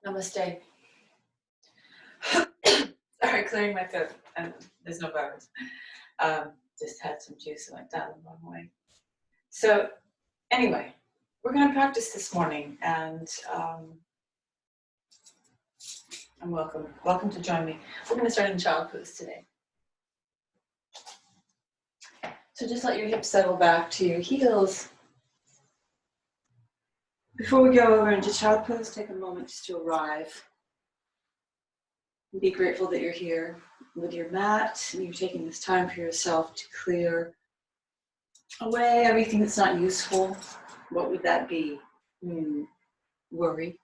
Namaste. Sorry, clearing my throat, and there's no virus. Just had some juice and went down the wrong way. So anyway, we're going to practice this morning, and I'm welcome to join me. We're going to start in child pose today. So just let your hips settle back to your heels. Before we go over into child pose, take a moment just to arrive. Be grateful that you're here with your mat and you're taking this time for yourself to clear away everything that's not useful. What would that be? Worry,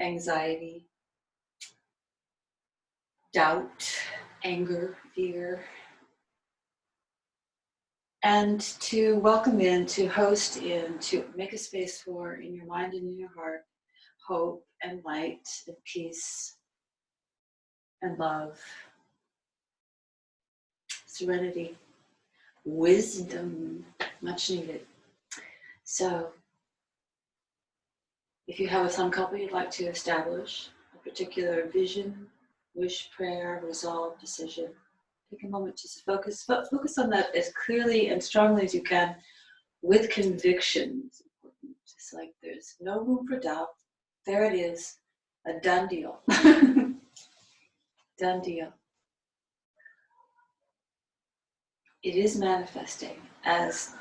anxiety, doubt, anger, fear. And to welcome in, to host in, to make a space for, in your mind and in your heart, hope and light and peace and love, serenity, wisdom, much needed. So, if you have a sankalpa you'd like to establish, a particular vision, wish, prayer, resolve, decision, take a moment to focus on that as clearly and strongly as you can, with conviction. It's important. Just like there's no room for doubt. There it is, a done deal. Done deal. It is manifesting as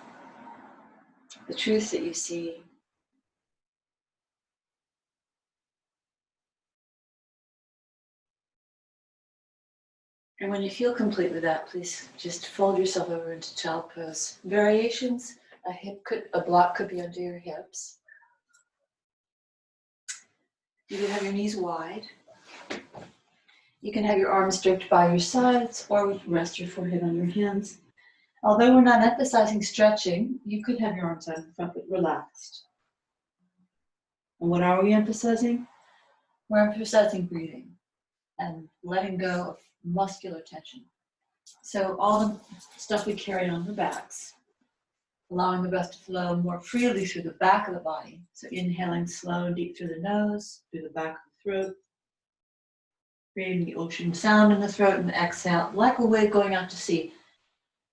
the truth that you see. And when you feel complete with that, please just fold yourself over into child pose. Variations, a block could be under your hips. You can have your knees wide. You can have your arms draped by your sides or rest your forehead on your hands. Although we're not emphasizing stretching, you could have your arms out in front, but relaxed. And what are we emphasizing? We're emphasizing breathing and letting go of muscular tension. So all the stuff we carry on the backs, allowing the breath to flow more freely through the back of the body. So inhaling slow and deep through the nose, through the back of the throat, creating the ocean sound in the throat, and exhale like a wave going out to sea.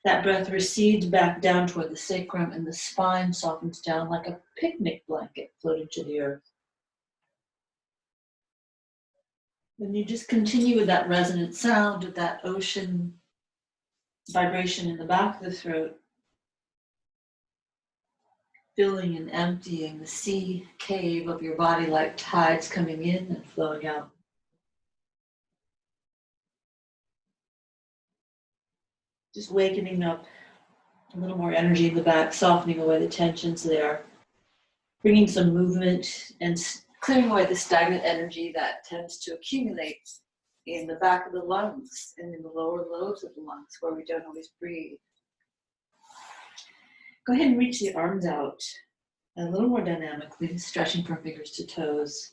That breath recedes back down toward the sacrum, and the spine softens down like a picnic blanket floating to the earth. Then you just continue with that resonant sound of that ocean vibration in the back of the throat, filling and emptying the sea cave of your body like tides coming in and flowing out. Just wakening up a little more energy in the back, softening away the tensions there, bringing some movement and clearing away the stagnant energy that tends to accumulate in the back of the lungs and in the lower lobes of the lungs where we don't always breathe. Go ahead and reach the arms out a little more dynamically, stretching from fingers to toes.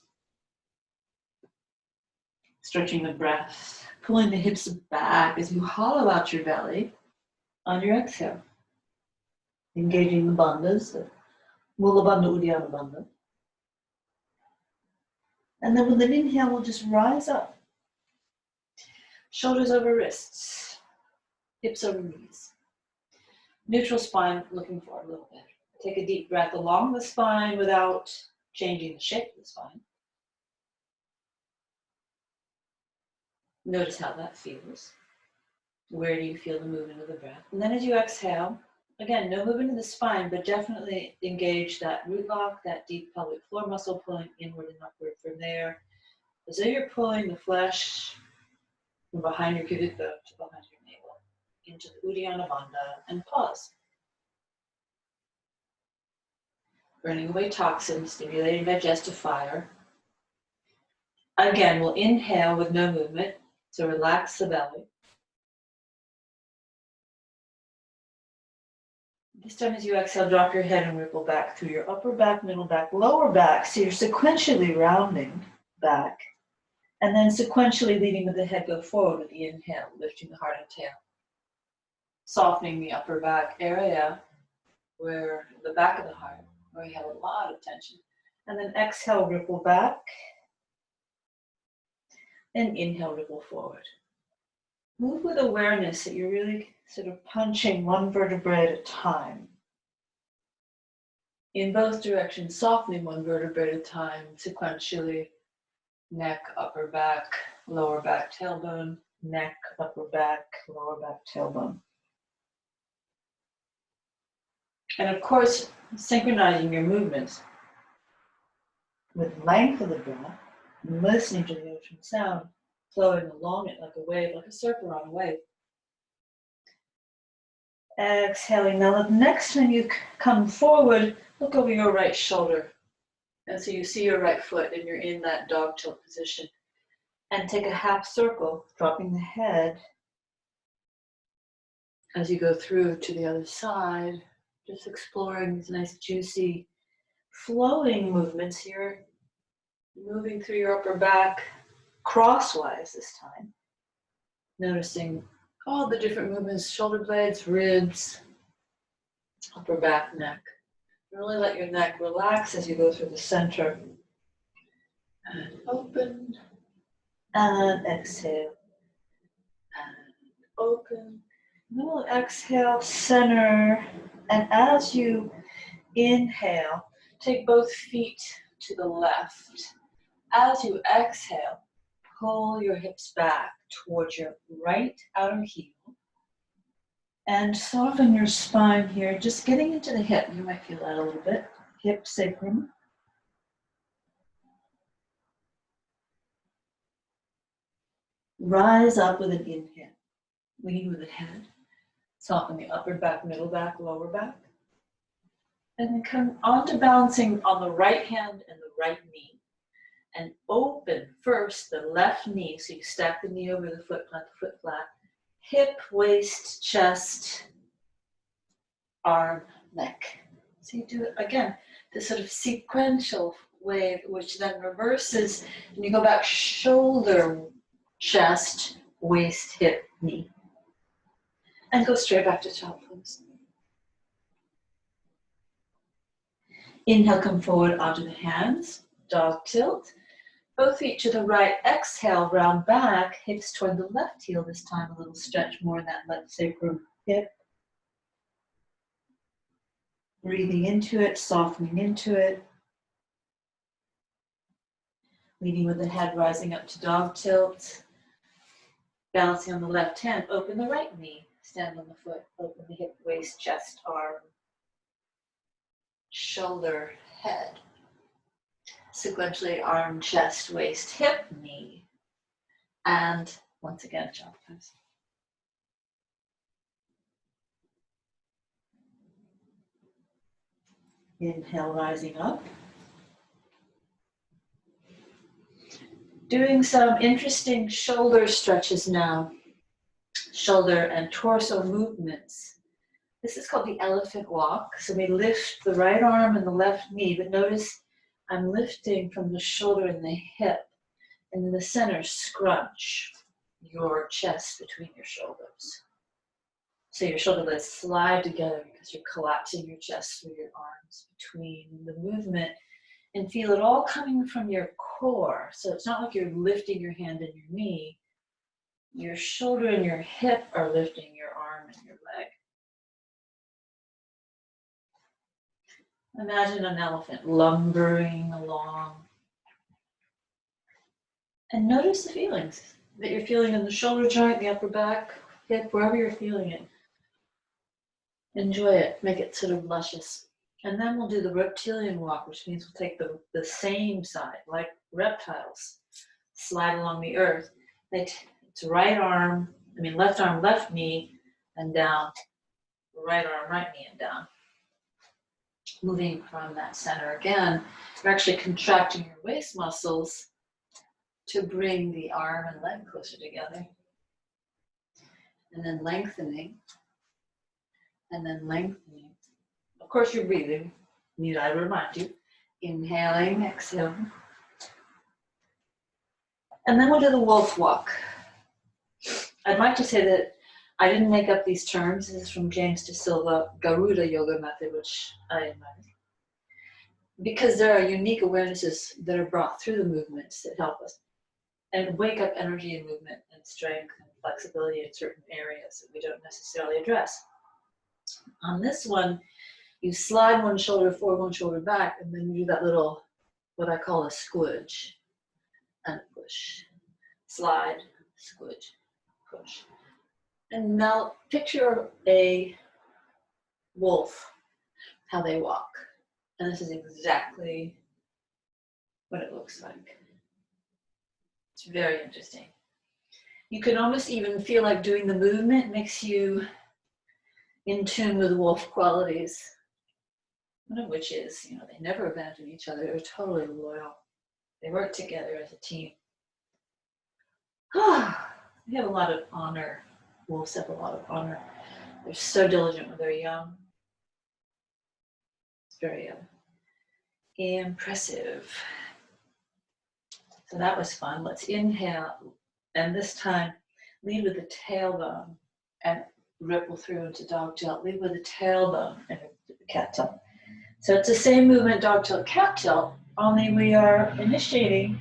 Stretching the breath, pulling the hips back as you hollow out your belly on your exhale. Engaging the bandhas, the Mula Bandha, Uddiyana Bandha. And then with an inhale, we'll just rise up. Shoulders over wrists, hips over knees. Neutral spine, looking forward a little bit. Take a deep breath along the spine without changing the shape of the spine. Notice how that feels. Where do you feel the movement of the breath? And then as you exhale, again, no movement in the spine, but definitely engage that root lock, that deep pelvic floor muscle pulling inward and upward from there. As though you're pulling the flesh from behind your pubic bone to behind your navel into the Uddiyana Bandha, and pause. Burning away toxins, stimulating digestive fire. Again, we'll inhale with no movement, so relax the belly. This time as you exhale, drop your head and ripple back through your upper back, middle back, lower back. So you're sequentially rounding back. And then sequentially leading the head go forward with the inhale, lifting the heart and tail. Softening the upper back area, the back of the heart, where you have a lot of tension. And then exhale, ripple back. And inhale, ripple forward. Move with awareness that you're really sort of punching one vertebrae at a time. In both directions, softening one vertebrae at a time, sequentially. Neck, upper back, lower back, tailbone. Neck, upper back, lower back, tailbone. And of course, synchronizing your movements with length of the breath, listening to the ocean sound, flowing along it like a wave, like a surfer on a wave. Exhaling. Now, the next time you come forward, look over your right shoulder. And so you see your right foot and you're in that dog tilt position. And take a half circle, dropping the head as you go through to the other side. Just exploring these nice, juicy, flowing movements here. Moving through your upper back crosswise this time. Noticing all the different movements, shoulder blades, ribs, upper back, neck. Really let your neck relax as you go through the center. And open. And exhale. And open. Then we'll exhale, center. And as you inhale, take both feet to the left. As you exhale, pull your hips back towards your right outer heel. And soften your spine here, just getting into the hip. You might feel that a little bit. Hip sacrum. Rise up with an inhale. Lean with the head. Soften the upper back, middle back, lower back. And then come onto balancing on the right hand and the right knee. And open first the left knee. So you stack the knee over the foot, plant the foot flat. Hip, waist, chest, arm, neck. So you do it again, this sort of sequential wave, which then reverses, and you go back shoulder, chest, waist, hip, knee. And go straight back to child pose. Inhale, come forward onto the hands, dog tilt. Both feet to the right, exhale, round back, hips toward the left heel this time, a little stretch more in that left sacrum hip. Breathing into it, softening into it. Leading with the head rising up to dog tilt. Balancing on the left hand, open the right knee, stand on the foot, open the hip, waist, chest, arm, shoulder, head. Sequentially, arm, chest, waist, hip, knee. And once again, child pose. Inhale, rising up. Doing some interesting shoulder stretches now. Shoulder and torso movements. This is called the elephant walk. So we lift the right arm and the left knee, but notice I'm lifting from the shoulder and the hip. And in the center, scrunch your chest between your shoulders. So your shoulder blades slide together because you're collapsing your chest through your arms between the movement, and feel it all coming from your core. So it's not like you're lifting your hand and your knee. Your shoulder and your hip are lifting your arm and your leg. Imagine an elephant lumbering along. And notice the feelings that you're feeling in the shoulder joint, the upper back, hip, wherever you're feeling it. Enjoy it, make it sort of luscious. And then we'll do the reptilian walk, which means we'll take the same side, like reptiles, slide along the earth. It's left arm, left knee, and down. Right arm, right knee, and down. Moving from that center again, you're actually contracting your waist muscles to bring the arm and leg closer together. And then lengthening. And then lengthening. Of course, you're breathing. Need I remind you? Inhaling, exhaling. And then we'll do the wolf walk. I'd like to say that I didn't make up these terms. This is from James De Silva, Garuda Yoga Method, which I admire. Because there are unique awarenesses that are brought through the movements that help us. and wake up energy and movement and strength and flexibility in certain areas that we don't necessarily address. On this one, you slide one shoulder forward, one shoulder back, and then you do that little, what I call a squidge and push. Slide, squidge, push. And now picture a wolf, how they walk. And this is exactly what it looks like. It's very interesting. You can almost even feel like doing the movement makes you in tune with wolf qualities. One of which is, they never abandon each other. They're totally loyal. They work together as a team. They have a lot of honor. Wolves have a lot of honor. They're so diligent when they're young. It's very impressive. So that was fun. Let's inhale, and this time lead with the tailbone and ripple through into dog tilt. Lead with the tailbone and cat tilt. So it's the same movement, dog tilt, cat tilt, only we are initiating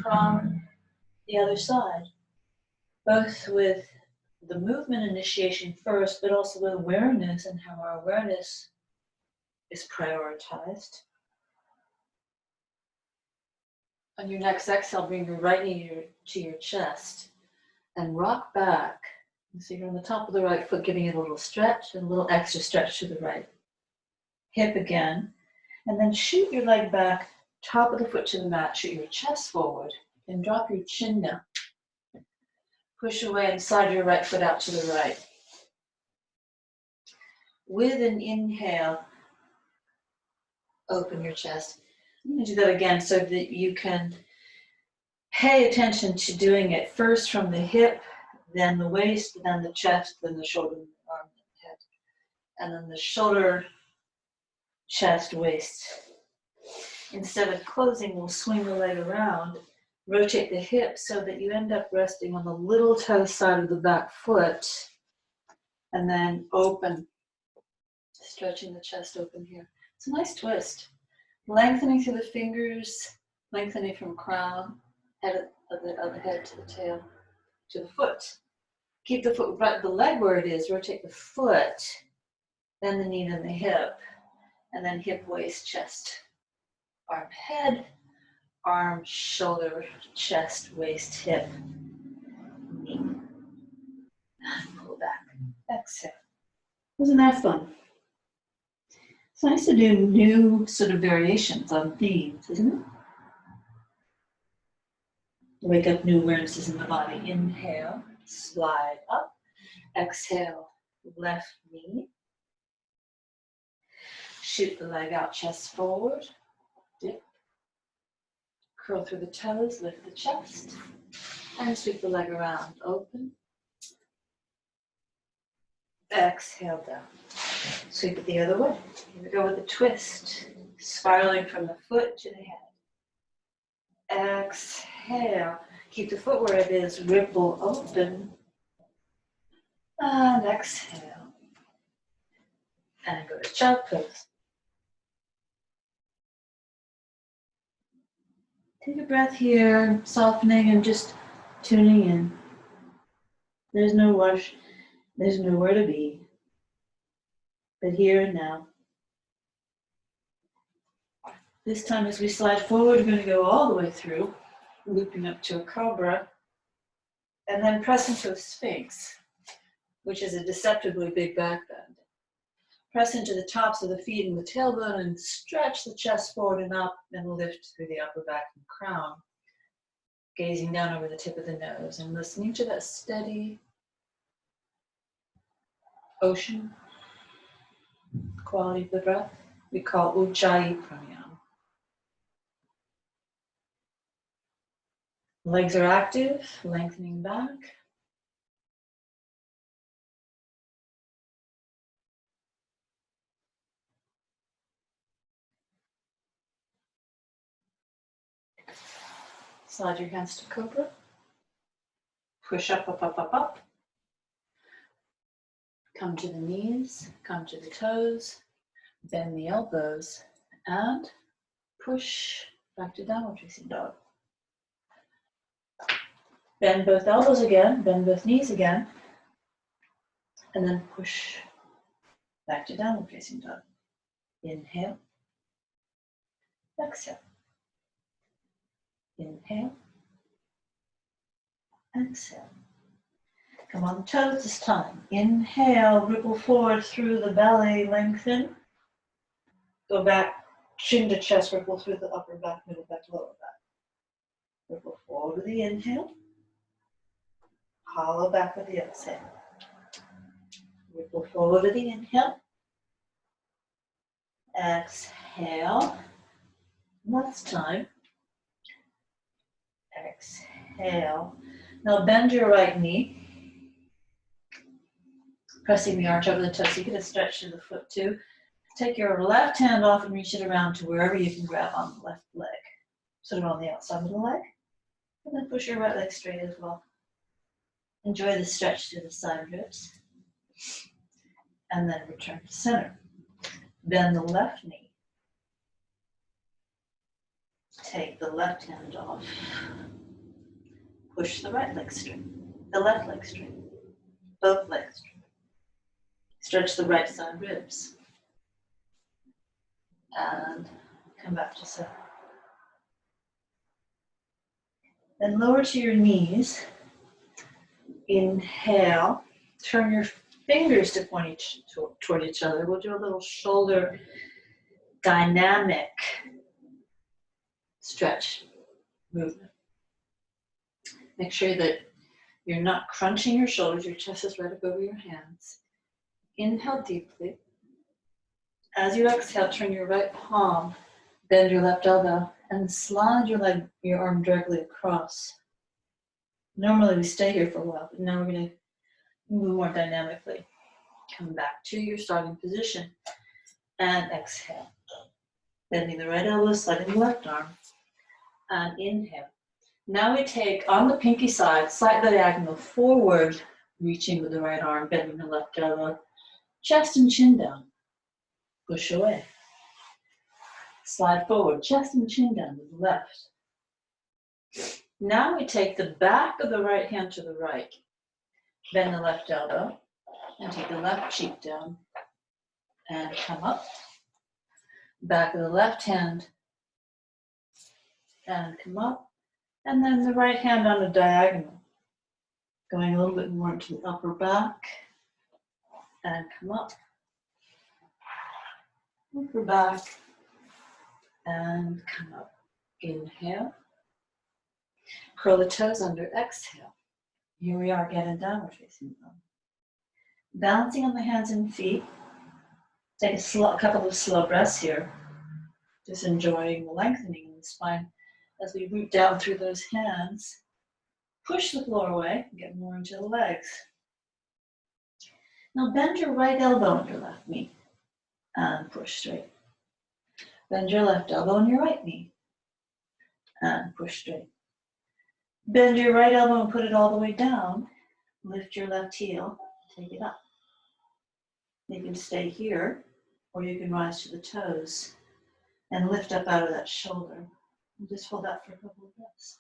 from the other side, both with the movement initiation first, but also with awareness and how our awareness is prioritized. On your next exhale, bring your right knee to your chest and rock back. So you're on the top of the right foot, giving it a little stretch and a little extra stretch to the right hip again. And then shoot your leg back, top of the foot to the mat, shoot your chest forward, and drop your chin down. Push away and slide your right foot out to the right. With an inhale, open your chest. I'm going to do that again so that you can pay attention to doing it first from the hip, then the waist, then the chest, then the shoulder, and the arm, and the head. And then the shoulder, chest, waist. Instead of closing, we'll swing the leg around, rotate the hip so that you end up resting on the little toe side of the back foot, and then open, stretching the chest open here. It's a nice twist. Lengthening through the fingers, lengthening from crown, head of the head to the tail, to the foot. Keep the foot right, the leg where it is, rotate the foot, then the knee, then the hip, and then hip, waist, chest, arm, head, arm, shoulder, chest, waist, hip, knee. And pull back, exhale. Wasn't that fun? It's nice to do new sort of variations on themes, isn't it? Wake up new awarenesses in the body. Inhale, slide up. Exhale, left knee. Shoot the leg out, chest forward. Dip. Curl through the toes, lift the chest. And sweep the leg around, open. Exhale down. Sweep it the other way. Here we go with a twist. Spiraling from the foot to the head. Exhale. Keep the foot where it is. Ripple open. And exhale. And go to child pose. Take a breath here, softening and just tuning in. There's no rush. There's nowhere to be. But here and now. This time as we slide forward, we're going to go all the way through, looping up to a cobra, and then press into a sphinx, which is a deceptively big back bend. Press into the tops of the feet and the tailbone and stretch the chest forward and up and lift through the upper back and crown, gazing down over the tip of the nose and listening to that steady ocean quality of the breath we call Ujjayi Pranayama. Legs are active, lengthening back. Slide your hands to cobra. Push up, up, up, up, up. Come to the knees, come to the toes, bend the elbows, and push back to downward facing dog. Bend both elbows again, bend both knees again, and then push back to downward facing dog. Inhale, exhale. Inhale, exhale. Come on the toes this time. Inhale, ripple forward through the belly, lengthen. Go back, chin to chest, ripple through the upper back, middle back, lower back. Ripple forward with the inhale. Hollow back with the exhale. Ripple forward with the inhale. Exhale. Last time. Exhale. Now bend your right knee. Pressing the arch over the toe, so you get a stretch to the foot too. Take your left hand off and reach it around to wherever you can grab on the left leg. Sort of on the outside of the leg. And then push your right leg straight as well. Enjoy the stretch to the side ribs. And then return to center. Bend the left knee. Take the left hand off. Push the right leg straight. The left leg straight. Both legs straight. Stretch the right side ribs. And come back to center. Then lower to your knees. Inhale. Turn your fingers to point toward each other. We'll do a little shoulder dynamic stretch movement. Make sure that you're not crunching your shoulders. Your chest is right up over your hands. Inhale deeply. As you exhale, turn your right palm, bend your left elbow, and slide your arm directly across. Normally we stay here for a while, but now we're going to move more dynamically. Come back to your starting position and exhale. Bending the right elbow, sliding the left arm, and inhale. Now we take on the pinky side, slight diagonal forward, reaching with the right arm, bending the left elbow, chest and chin down. Push away. Slide forward, chest and chin down with the left. Now we take the back of the right hand to the right. Bend the left elbow and take the left cheek down and come up. Back of the left hand and come up. And then the right hand on a diagonal. Going a little bit more into the upper back and come up. Upper back and come up. Inhale. Curl the toes under, exhale. Here we are again in downward facing dog. Balancing on the hands and feet. Take a couple of slow breaths here. Just enjoying the lengthening in the spine as we root down through those hands. Push the floor away and get more into the legs. Now bend your right elbow on your left knee and push straight. Bend your left elbow on your right knee and push straight. Bend your right elbow and put it all the way down. Lift your left heel, take it up. You can stay here, or you can rise to the toes and lift up out of that shoulder. And just hold that for a couple of breaths.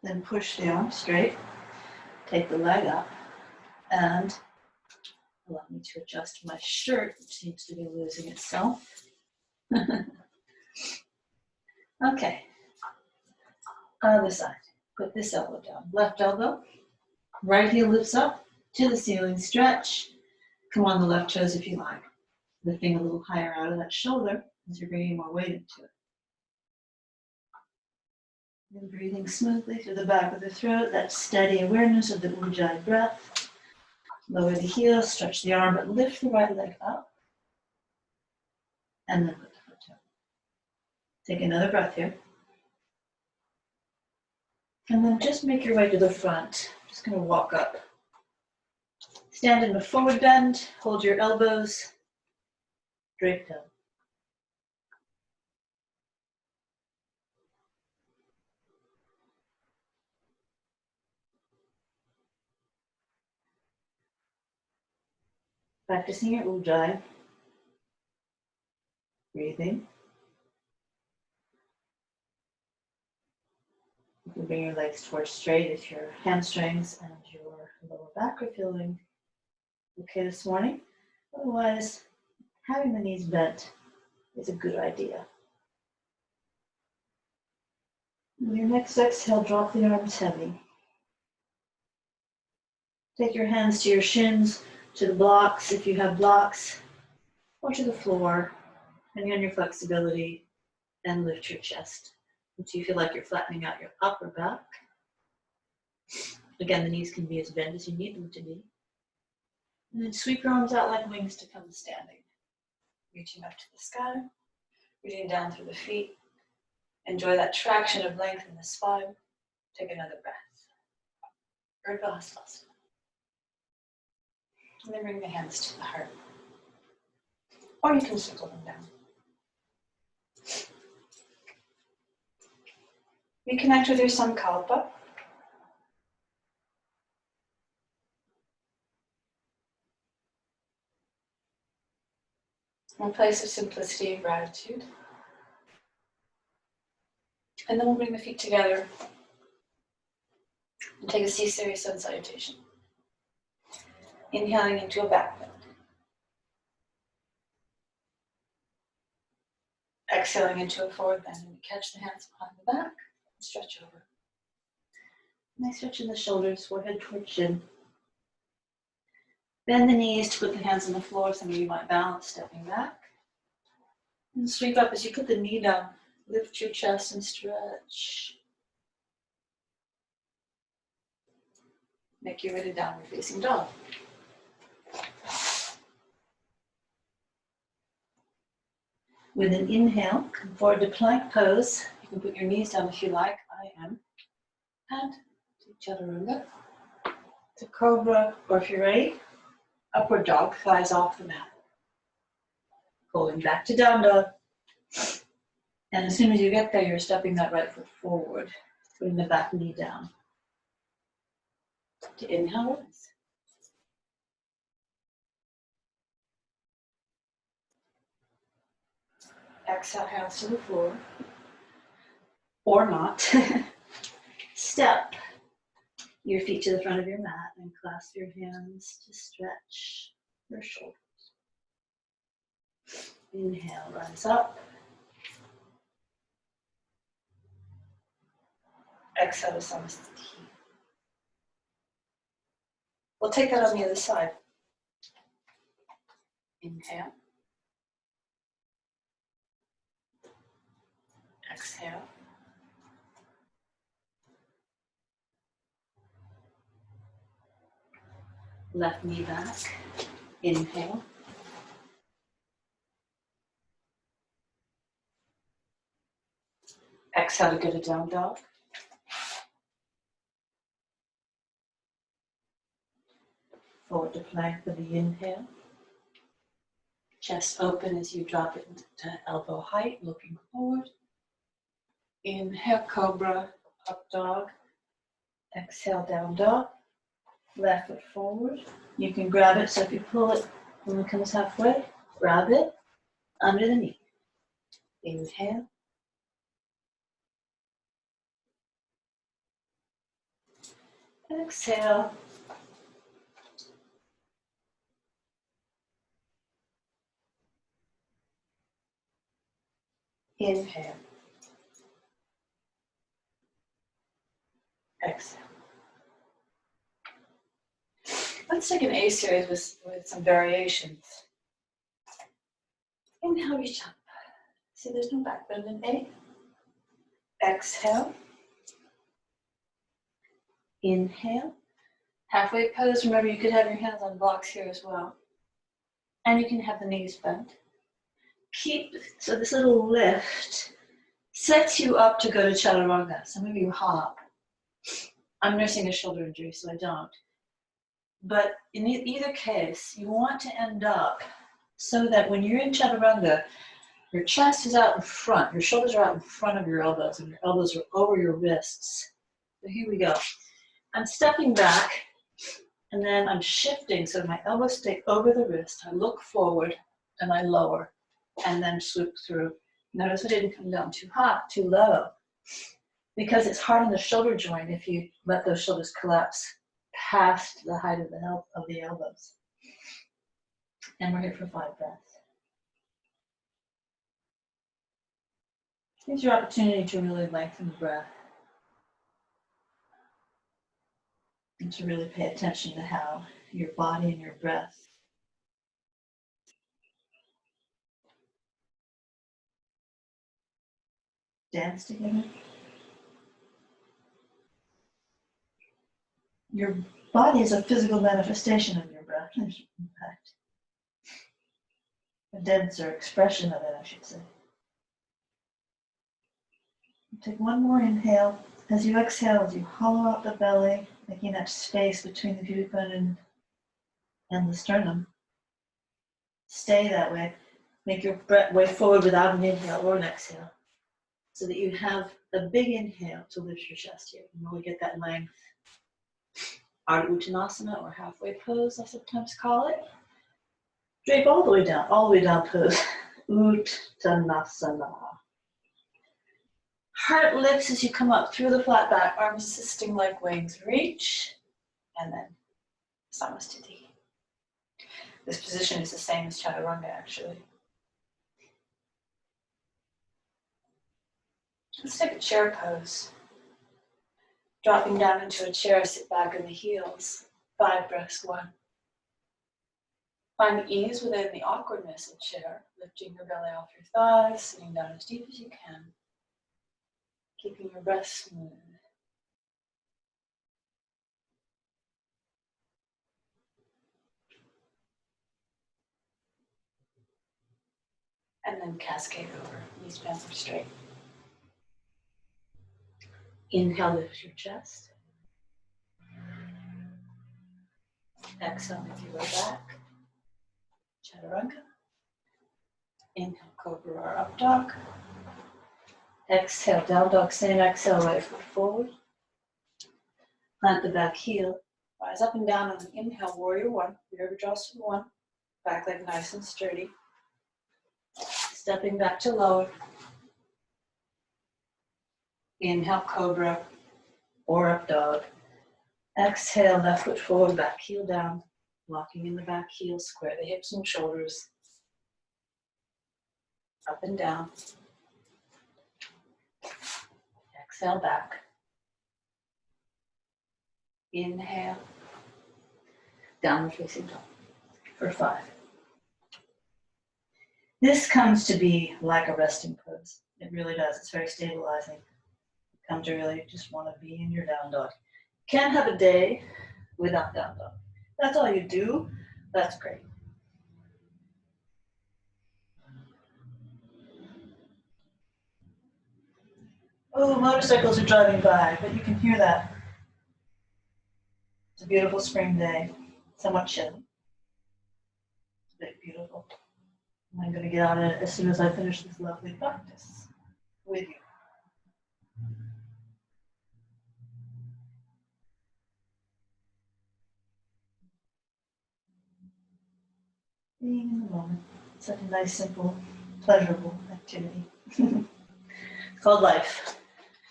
Then push the arm straight, take the leg up, and allow me to adjust my shirt, which seems to be losing itself. Okay, other side. Put this elbow down. Left elbow, right heel lifts up to the ceiling, stretch. Come on the left toes if you like. Lifting a little higher out of that shoulder as you're bringing more weight into it. And breathing smoothly through the back of the throat, that steady awareness of the Ujjayi breath. Lower the heel, stretch the arm, but lift the right leg up. And then put the foot down. Take another breath here. And then just make your way to the front. Just going to walk up. Stand in a forward bend, hold your elbows draped up. Practicing your Ujjayi. Breathing. You bring your legs towards straight if your hamstrings and your lower back are feeling okay this morning. Otherwise, having the knees bent is a good idea. On your next exhale, drop the arms heavy. Take your hands to your shins, to the blocks if you have blocks, or to the floor, depending on your flexibility, and lift your chest until you feel like you're flattening out your upper back. Again, the knees can be as bent as you need them to be. And then sweep your arms out like wings to come standing. Reaching up to the sky, reaching down through the feet. Enjoy that traction of length in the spine. Take another breath. Urdhva. And then bring the hands to the heart. Or you can circle them down. Reconnect with your sankalpa. In a place of simplicity and gratitude. And then we'll bring the feet together and take a C-series sun salutation. Inhaling into a back bend. Exhaling into a forward bend, and catch the hands behind the back and stretch over. Nice stretch in the shoulders, forehead towards chin. Bend the knees to put the hands on the floor. Some of you might balance, stepping back. And sweep up as you put the knee down. Lift your chest and stretch. Make your way to downward facing dog. With an inhale, come forward to plank pose. You can put your knees down if you like. I am. And to chaturanga, to cobra, or if you're ready, upward dog, thighs off the mat. Going back to down dog. And as soon as you get there, you're stepping that right foot forward, putting the back knee down. To inhale, rise. Exhale, hands to the floor. Or not. Step your feet to the front of your mat and clasp your hands to stretch your shoulders. Inhale, rise up. Exhale to namaste. We'll take that on the other side. Inhale. Exhale. Left knee back. Inhale. Exhale to go to down dog. Forward to plank with the inhale. Chest open as you drop it to elbow height, looking forward. Inhale, cobra, up dog. Exhale, down dog. Left foot forward. You can grab it, so if you pull it when it comes halfway, grab it under the knee. Inhale. Exhale. Inhale. Exhale. Let's take an A series with some variations. Inhale, reach up. See, there's no back bend in A. Exhale. Inhale. Halfway pose. Remember, you could have your hands on blocks here as well. And you can have the knees bent. So this little lift sets you up to go to chaturanga. Some of you hop. I'm nursing a shoulder injury, so I don't. But in either case, you want to end up so that when you're in chaturanga, your chest is out in front, your shoulders are out in front of your elbows, and your elbows are over your wrists. So here we go. I'm stepping back, and then I'm shifting so my elbows stay over the wrist. I look forward, and I lower, and then swoop through. Notice I didn't come down too high, too low. because it's hard on the shoulder joint if you let those shoulders collapse past the height of the elbows. And we're here for 5 breaths. Here's your opportunity to really lengthen the breath and to really pay attention to how your body and your breath dance together. Your body is a physical manifestation of your breath, in fact. A denser expression of it, I should say. Take one more inhale. As you exhale, as you hollow out the belly, making that space between the pubic bone and the sternum. Stay that way. Make your way forward without an inhale or an exhale, so that you have a big inhale to lift your chest here and really get that length. Ardha Uttanasana, or halfway pose, I sometimes call it. Drape all the way down pose. Uttanasana. Heart lifts as you come up through the flat back, arms assisting like wings. Reach, and then Samastiti. This position is the same as Chaturanga, actually. Let's take a chair pose. Dropping down into a chair, sit back in the heels. 5 breaths, 1. Find ease within the awkwardness of chair, lifting your belly off your thighs, sitting down as deep as you can. Keeping your breath smooth. And then cascade over, knees bent up straight. Inhale, lift your chest. Exhale, make your way back. Chaturanga. Inhale, cobra or up dog. Exhale, down dog, same exhale, right foot forward. Plant the back heel. Rise up and down on an inhale, warrior 1. Virabhadrasana 1. Back leg nice and sturdy. Stepping back to lower. Inhale, cobra or up dog. Exhale, left foot forward, back heel down. Locking in the back heel, square the hips and shoulders. Up and down. Exhale, back. Inhale. Downward facing dog for 5. This comes to be like a resting pose. It really does. It's very stabilizing. You come to really just want to be in your down dog. Can't have a day without down dog. That's all you do. That's great. Oh, motorcycles are driving by, but you can hear that. It's a beautiful spring day, somewhat chilly. It's a bit beautiful. I'm going to get on it as soon as I finish this lovely practice with you. Being in the moment. It's such a nice, simple, pleasurable activity. It's called life.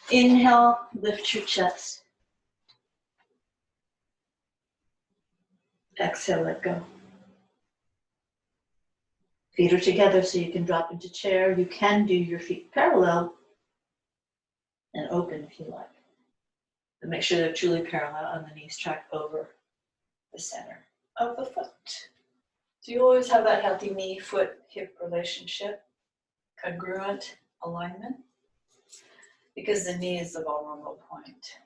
Inhale, lift your chest. Exhale, let go. Feet are together so you can drop into chair. You can do your feet parallel and open if you like. But make sure they're truly parallel and the knees track over the center of the foot. So you always have that healthy knee, foot, hip relationship, congruent alignment, because the knee is the vulnerable point.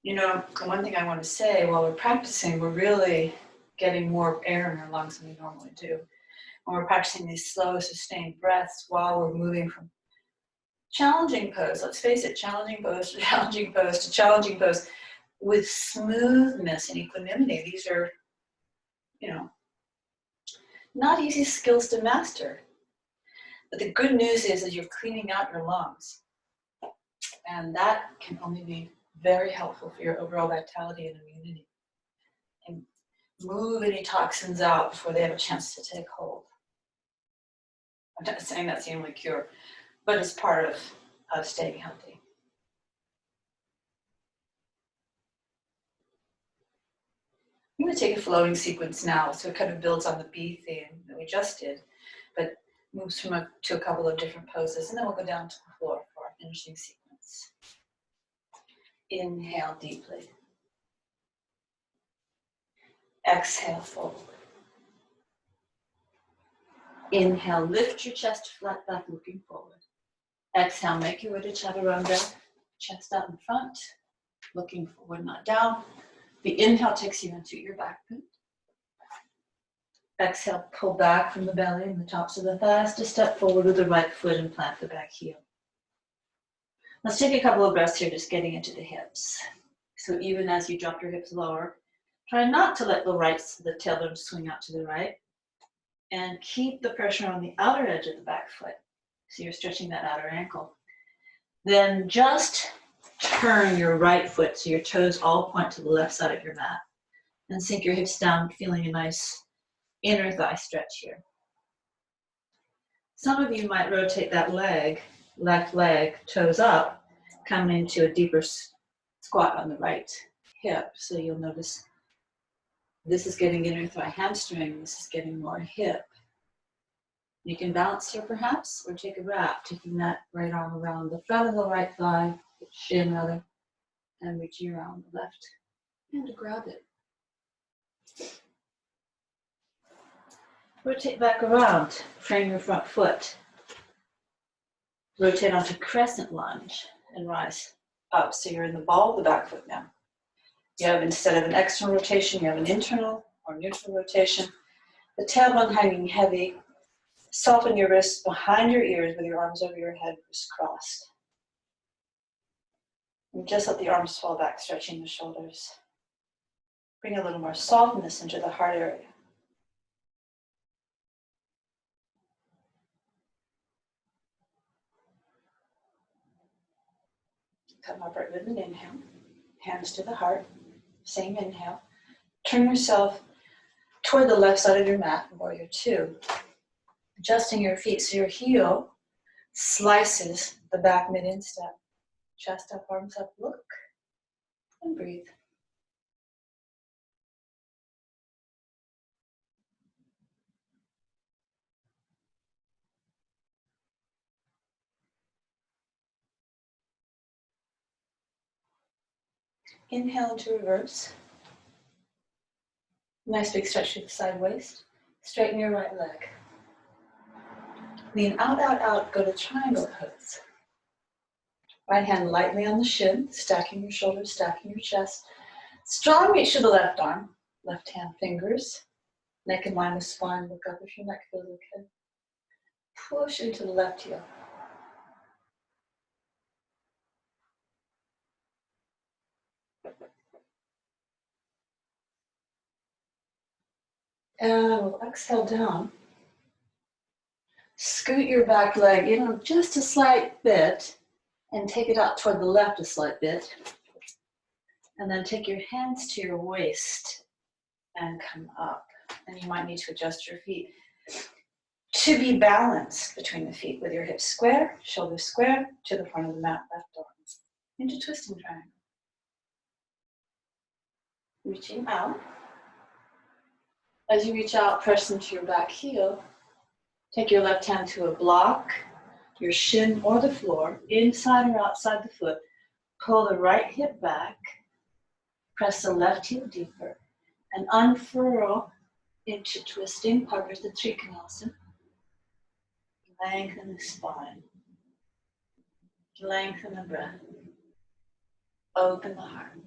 You know, the one thing I want to say, while we're practicing, we're really getting more air in our lungs than we normally do. When we're practicing these slow, sustained breaths while we're moving from challenging pose, let's face it, challenging pose to challenging pose to challenging pose, with smoothness and equanimity. These are, you know, not easy skills to master. But the good news is you're cleaning out your lungs. And that can only be very helpful for your overall vitality and immunity. And move any toxins out before they have a chance to take hold. I'm not saying that's the only cure, but it's part of staying healthy. I'm going to take a floating sequence now, so it kind of builds on the bee theme that we just did, but moves to a couple of different poses, and then we'll go down to the floor for our finishing sequence. Inhale deeply. Exhale, fold. Inhale, lift your chest flat back, looking forward. Exhale, make your way to chaturanga, chest out in front, looking forward, not down. The inhale takes you into your back bend. Exhale, pull back from the belly and the tops of the thighs to step forward with the right foot and plant the back heel. Let's take a couple of breaths here, just getting into the hips. So even as you drop your hips lower, try not to let the tailbone swing out to the right, and keep the pressure on the outer edge of the back foot. So you're stretching that outer ankle. Then just turn your right foot so your toes all point to the left side of your mat, and sink your hips down, feeling a nice inner thigh stretch here. Some of you might rotate that leg, left leg, toes up, coming into a deeper squat on the right hip. So you'll notice this is getting inner thigh hamstring, this is getting more hip. You can balance here perhaps, or take a wrap, taking that right arm around the front of the right thigh, shin rather, and reaching around the left and to grab it. Rotate back around, frame your front foot. Rotate onto crescent lunge and rise up. So you're in the ball of the back foot now. You have, instead of an external rotation, you have an internal or neutral rotation. The tailbone hanging heavy. Soften your wrists behind your ears with your arms over your head, wrists crossed. And just let the arms fall back, stretching the shoulders. Bring a little more softness into the heart area. Come upright with an inhale. Hands to the heart. Same inhale. Turn yourself toward the left side of your mat, warrior two. Adjusting your feet so your heel slices the back mid-instep. Chest up, arms up, look, and breathe. Inhale into reverse. Nice big stretch through the side waist. Straighten your right leg. Lean out, out, out, go to triangle pose. Right hand lightly on the shin, stacking your shoulders, stacking your chest. Strong reach to the left arm, left hand fingers. Neck in line with spine, look up if your neck feels okay. Push into the left heel. And we'll exhale down. Scoot your back leg in just a slight bit and take it out toward the left a slight bit. And then take your hands to your waist and come up. And you might need to adjust your feet to be balanced between the feet with your hips square, shoulders square, to the front of the mat, left arm. Into twisting triangle. Reaching out. As you reach out, press into your back heel. Take your left hand to a block, your shin or the floor, inside or outside the foot. Pull the right hip back. Press the left heel deeper. And unfurl into twisting, Parivrtta Trikonasana. Lengthen the spine. Lengthen the breath. Open the heart.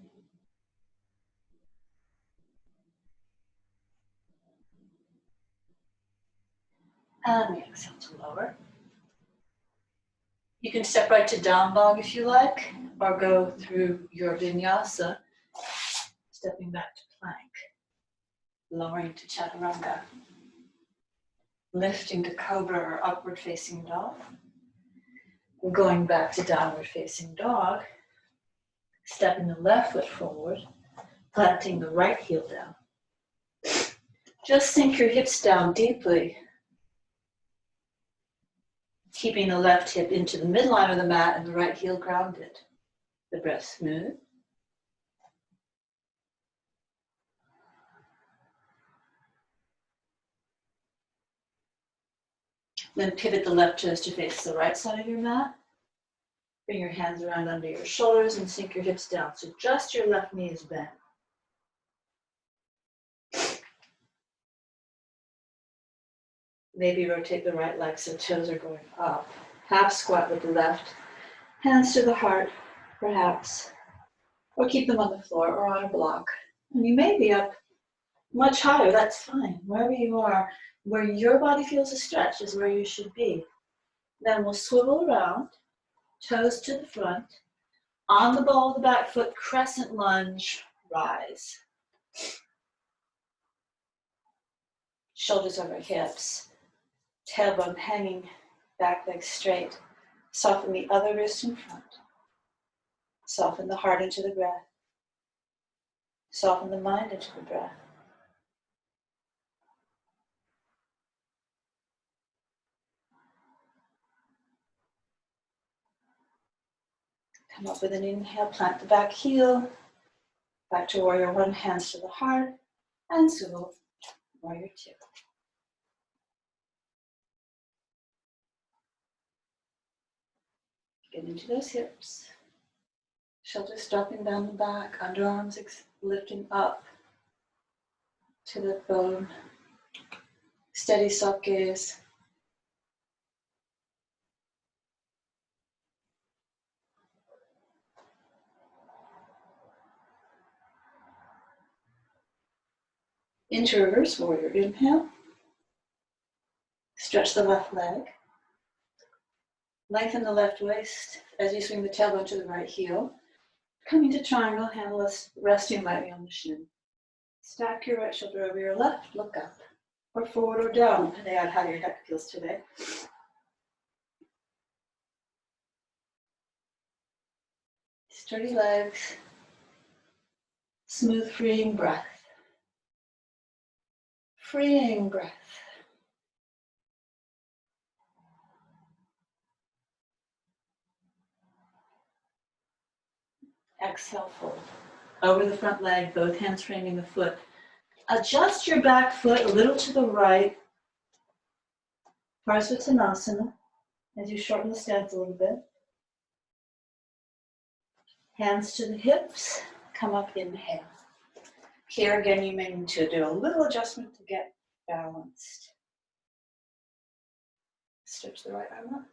And we exhale to lower. You can step right to down dog if you like, or go through your vinyasa, stepping back to plank, lowering to chaturanga, lifting to cobra or upward facing dog, going back to downward facing dog, stepping the left foot forward, planting the right heel down. Just sink your hips down deeply. Keeping the left hip into the midline of the mat and the right heel grounded. The breath smooth. Then pivot the left toes to face the right side of your mat. Bring your hands around under your shoulders and sink your hips down. So just your left knee is bent. Maybe rotate the right leg so toes are going up. Half squat with the left. Hands to the heart, perhaps. Or keep them on the floor or on a block. And you may be up much higher, that's fine. Wherever you are, where your body feels a stretch is where you should be. Then we'll swivel around, toes to the front. On the ball of the back foot, crescent lunge, rise. Shoulders over hips, tailbone hanging, back leg straight. Soften the other wrist in front. Soften the heart into the breath. Soften the mind into the breath. Come up with an inhale, plant the back heel. Back to warrior one, hands to the heart. And swivel, warrior two. Get into those hips. Shoulders dropping down the back, underarms lifting up to the bone. Steady soft gaze. Into reverse warrior, inhale. Stretch the left leg. Lengthen the left waist as you swing the tailbone to the right heel. Coming to triangle, hand resting lightly on the shin. Stack your right shoulder over your left, look up. Or forward or down, depending on how your neck feels today. Sturdy legs. Smooth, freeing breath. Freeing breath. Exhale, fold. Over the front leg, both hands framing the foot. Adjust your back foot a little to the right. Parsvottanasana, as you shorten the stance a little bit. Hands to the hips, come up, inhale. Here again, you may need to do a little adjustment to get balanced. Stretch the right arm up.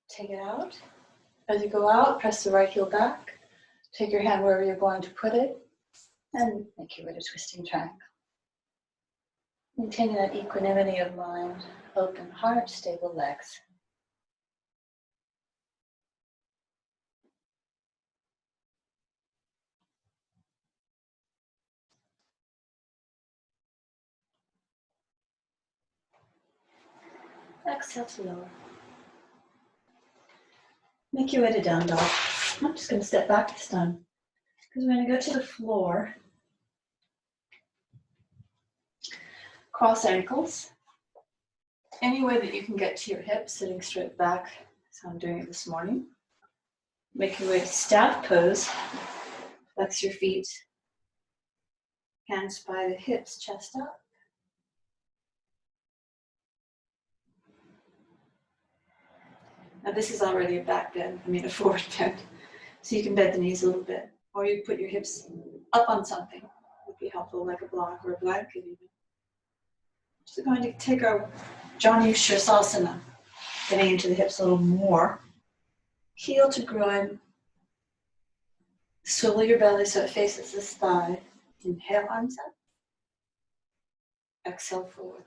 Take it out. As you go out, press the right heel back. Take your hand wherever you're going to put it, and make your way to twisting triangle. Maintaining that equanimity of mind, open heart, stable legs. Exhale to lower. Make your way to down dog. I'm just going to step back this time because we're going to go to the floor. Cross ankles. Any way that you can get to your hips, sitting straight back. So I'm doing it this morning. Make your way to staff pose. Flex your feet. Hands by the hips, chest up. Now this is already a back bend, a forward bend. So you can bend the knees a little bit. Or you put your hips up on something. Would be helpful, like a block or a blanket even. So going to take our Janu Shirsasana, getting into the hips a little more. Heel to groin. Swivel your belly so it faces this thigh. Inhale, arms up. Exhale, forward.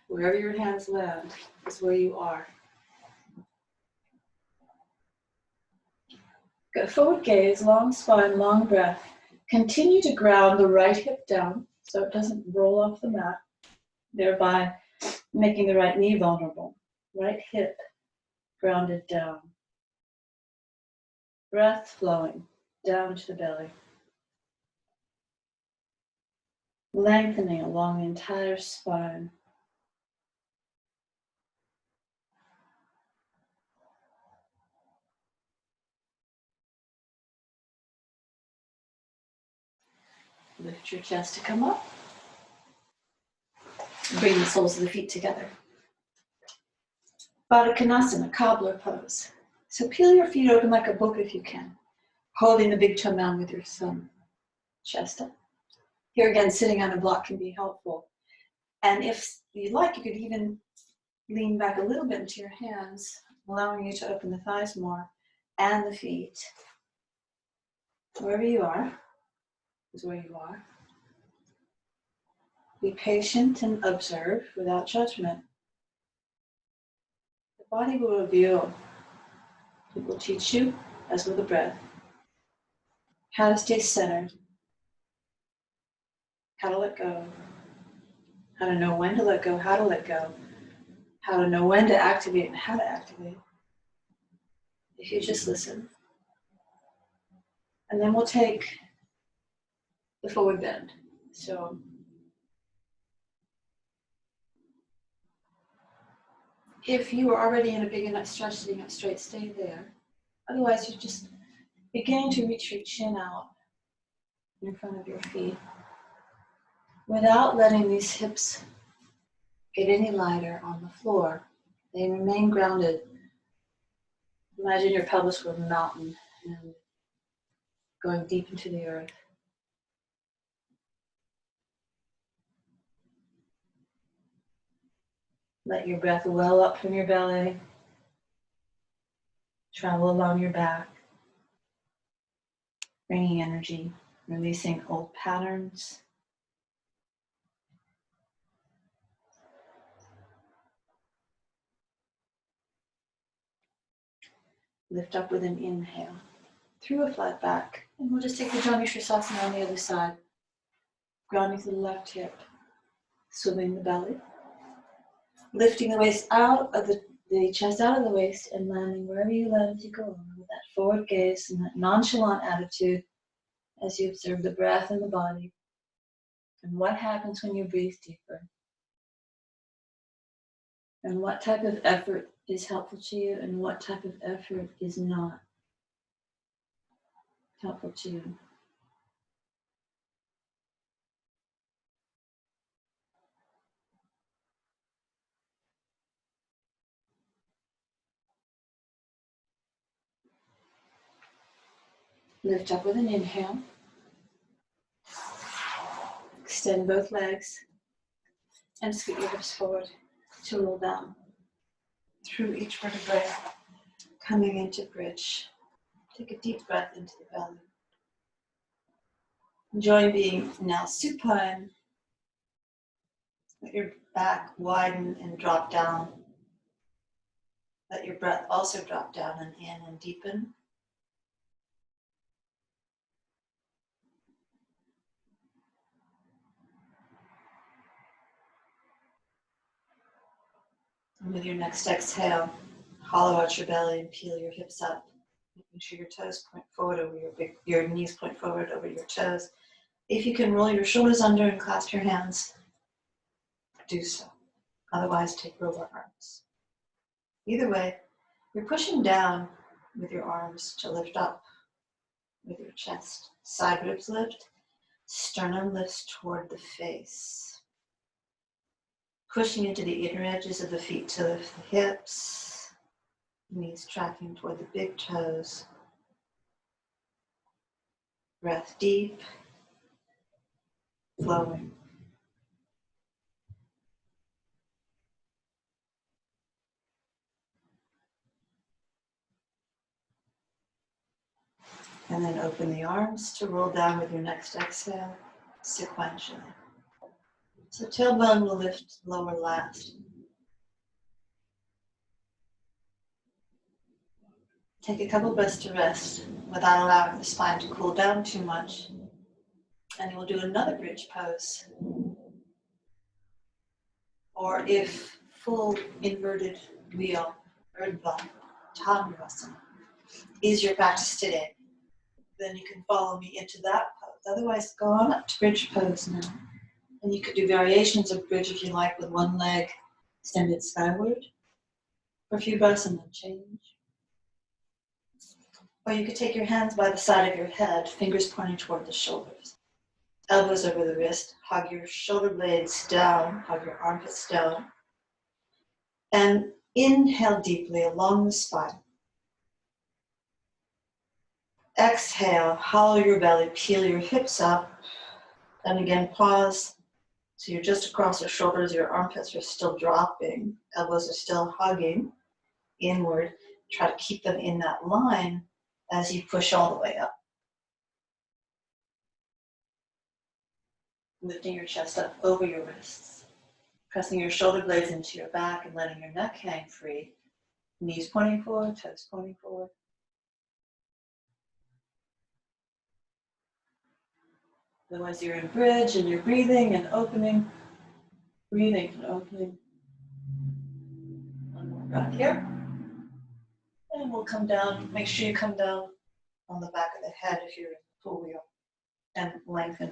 Wherever your hands land is where you are. Go forward gaze, long spine, long breath. Continue to ground the right hip down so it doesn't roll off the mat, thereby making the right knee vulnerable. Right hip grounded down. Breath flowing down to the belly. Lengthening along the entire spine. Lift your chest to come up. Bring the soles of the feet together. Baddha Konasana, cobbler pose. So peel your feet open like a book if you can, holding the big toe mound with your thumb, chest up. Here again, sitting on a block can be helpful. And if you'd like, you could even lean back a little bit into your hands, allowing you to open the thighs more and the feet. Wherever you are is where you are. Be patient and observe without judgment. The body will reveal. It will teach you, as will the breath, how to stay centered, how to let go, how to know when to let go, how to let go, how to know when to activate and how to activate. If you just listen. And then we'll take the forward bend. So if you are already in a big enough stretch sitting up straight, stay there. Otherwise, you're just beginning to reach your chin out in front of your feet without letting these hips get any lighter on the floor. They remain grounded. Imagine your pelvis were a mountain and going deep into the earth. Let your breath well up from your belly, travel along your back, bringing energy, releasing old patterns. Lift up with an inhale through a flat back. And we'll just take the Janu Sirsasana on the other side. Grounding to the left hip, swimming the belly. Lifting the waist out of the chest out of the waist and landing wherever you land as you go on with that forward gaze and that nonchalant attitude as you observe the breath and the body and what happens when you breathe deeper and what type of effort is helpful to you and what type of effort is not helpful to you. Lift up with an inhale. Extend both legs and scoot your hips forward to roll down through each vertebrae, coming into bridge. Take a deep breath into the belly. Enjoy being now supine. Let your back widen and drop down. Let your breath also drop down and in and deepen. And with your next exhale, hollow out your belly and peel your hips up. Making sure your toes point forward over your knees point forward over your toes. If you can roll your shoulders under and clasp your hands, do so. Otherwise, take roller arms. Either way, you're pushing down with your arms to lift up with your chest. Side ribs lift, sternum lifts toward the face. Pushing into the inner edges of the feet to lift the hips. Knees tracking toward the big toes. Breath deep, flowing. And then open the arms to roll down with your next exhale, sequentially. So tailbone will lift lower last. Take a couple breaths to rest without allowing the spine to cool down too much. And we'll do another bridge pose. Or if full inverted wheel, Urdhva, Tandrasana, is your practice today, then you can follow me into that pose. Otherwise, go on up to bridge pose now. And you could do variations of bridge if you like, with one leg extended skyward for a few breaths and then change. Or you could take your hands by the side of your head, fingers pointing toward the shoulders. Elbows over the wrist. Hug your shoulder blades down. Hug your armpits down. And inhale deeply along the spine. Exhale, hollow your belly, peel your hips up. And again, pause. So you're just across your shoulders, your armpits are still dropping, elbows are still hugging inward. Try to keep them in that line as you push all the way up. Lifting your chest up over your wrists. Pressing your shoulder blades into your back and letting your neck hang free. Knees pointing forward, toes pointing forward. Otherwise you're in bridge and you're breathing and opening. Breathing and opening. One more breath here. And we'll come down. Make sure you come down on the back of the head if you're in full wheel. And lengthen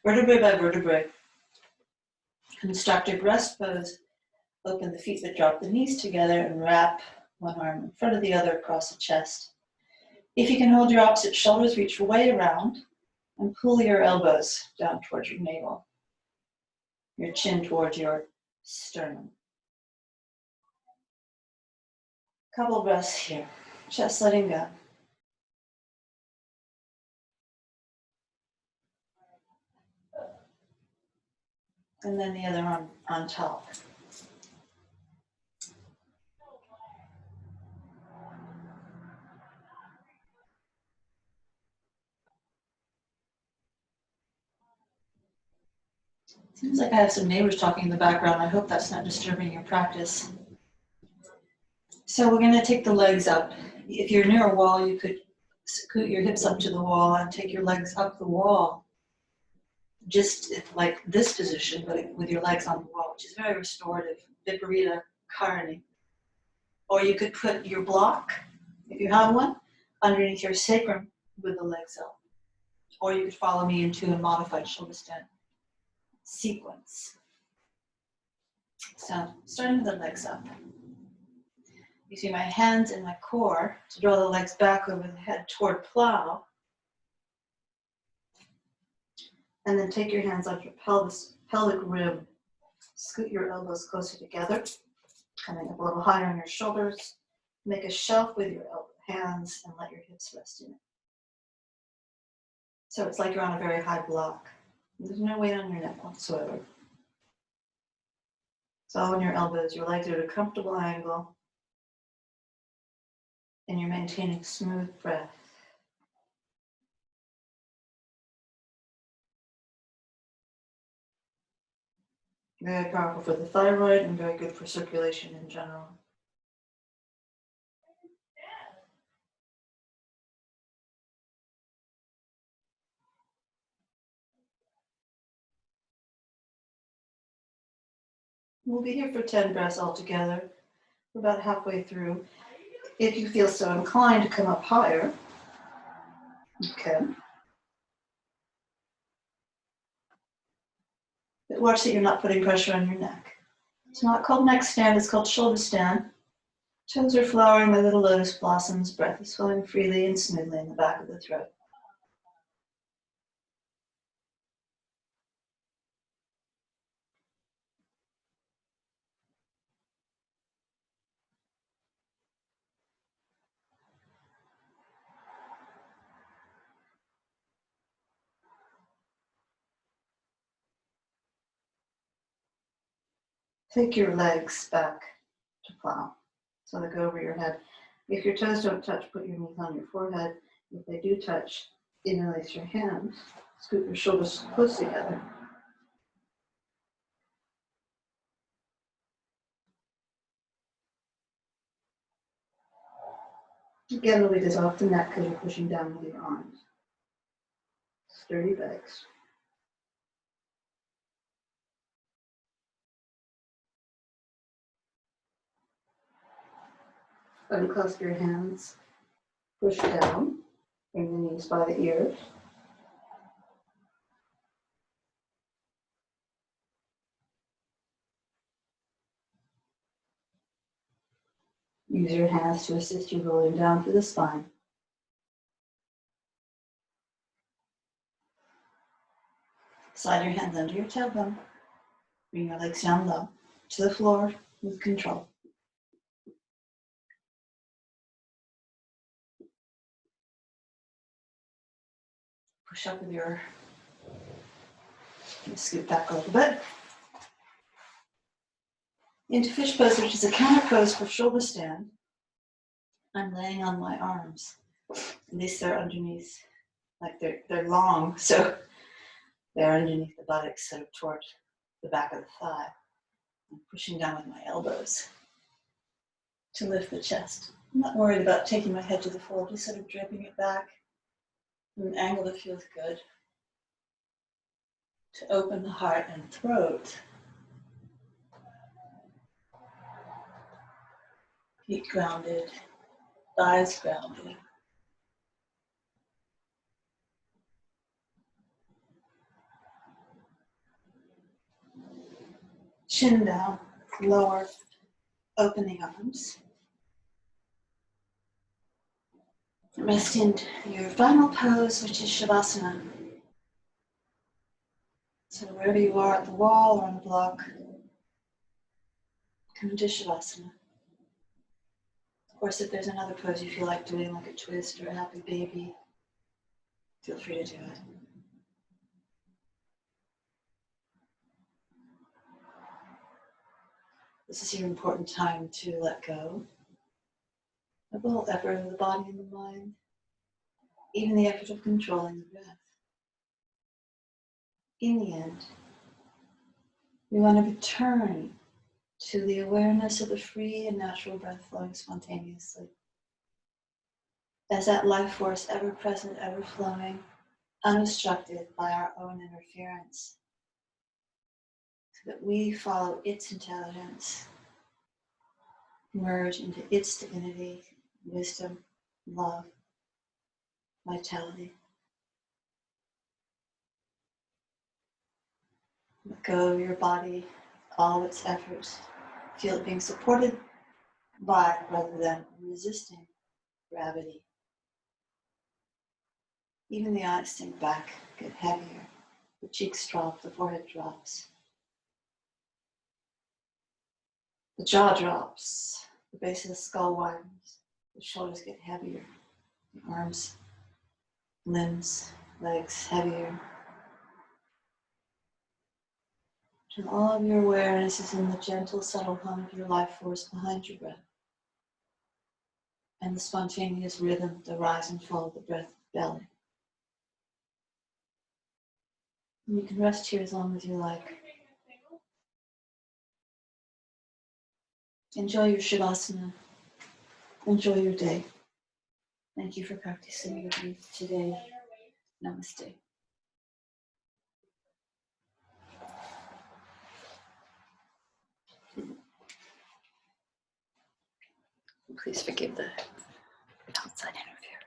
vertebrae by vertebrae. Constructive rest pose. Open the feet, but drop the knees together and wrap one arm in front of the other across the chest. If you can hold your opposite shoulders, reach way around and pull your elbows down towards your navel. Your chin towards your sternum. Couple breaths here. Chest letting go. And then the other arm on top. Seems like I have some neighbors talking in the background. I hope that's not disturbing your practice. So we're going to take the legs up. If you're near a wall, you could scoot your hips up to the wall and take your legs up the wall. Just like this position, but with your legs on the wall, which is very restorative. Viparita Karani. Or you could put your block, if you have one, underneath your sacrum with the legs up. Or you could follow me into a modified shoulder stand sequence. So, starting with the legs up. Using my hands and my core to draw the legs back over the head toward plow. And then take your hands off your pelvic rib. Scoot your elbows closer together. Coming up a little higher on your shoulders. Make a shelf with your hands and let your hips rest in it. So it's like you're on a very high block. There's no weight on your neck whatsoever. It's all in your elbows. Your legs are at a comfortable angle. And you're maintaining smooth breath. Very powerful for the thyroid and very good for circulation in general. We'll be here for 10 breaths altogether. We're about halfway through. If you feel so inclined to come up higher, you can. But watch that you're not putting pressure on your neck. It's not called neck stand, it's called shoulder stand. Toes are flowering like little lotus blossoms. Breath is flowing freely and smoothly in the back of the throat. Take your legs back to plow. So they go over your head. If your toes don't touch, put your knees on your forehead. If they do touch, interlace your hands. Scoot your shoulders close together. Again, the weight is off the neck because you're pushing down with your arms. Sturdy legs. Unclasp your hands. Push down. Bring the knees by the ears. Use your hands to assist you rolling down through the spine. Slide your hands under your tailbone. Bring your legs down low to the floor with control. Push up with your, scoot back a little bit. Into fish pose, which is a counter pose for shoulder stand. I'm laying on my arms. At least they're underneath, like they're long, so they're underneath the buttocks, sort of toward the back of the thigh. I'm pushing down with my elbows to lift the chest. I'm not worried about taking my head to the floor, just sort of draping it back from an angle that feels good. To open the heart and throat. Feet grounded, thighs grounded. Chin down, lower, opening arms. Rest in your final pose, which is Shavasana. So wherever you are at the wall or on the block, come into Shavasana. Of course, if there's another pose you feel like doing, like a twist or a happy baby, feel free to do it. This is your important time to let go of the whole effort of the body and the mind, even the effort of controlling the breath. In the end, we want to return to the awareness of the free and natural breath flowing spontaneously. As that life force, ever present, ever flowing, unobstructed by our own interference, so that we follow its intelligence, merge into its divinity, wisdom, love, vitality. Let go of your body, all of its efforts. Feel it being supported by, rather than resisting, gravity. Even the eyes sink back, get heavier. The cheeks drop, the forehead drops. The jaw drops, the base of the skull widens, the shoulders get heavier, the arms, limbs, legs heavier. And all of your awareness is in the gentle, subtle hum of your life force behind your breath. And the spontaneous rhythm, the rise and fall of the breath belly. And you can rest here as long as you like. Enjoy your Shavasana. Enjoy your day. Thank you for practicing with me today. Namaste. Please forgive the outside interference.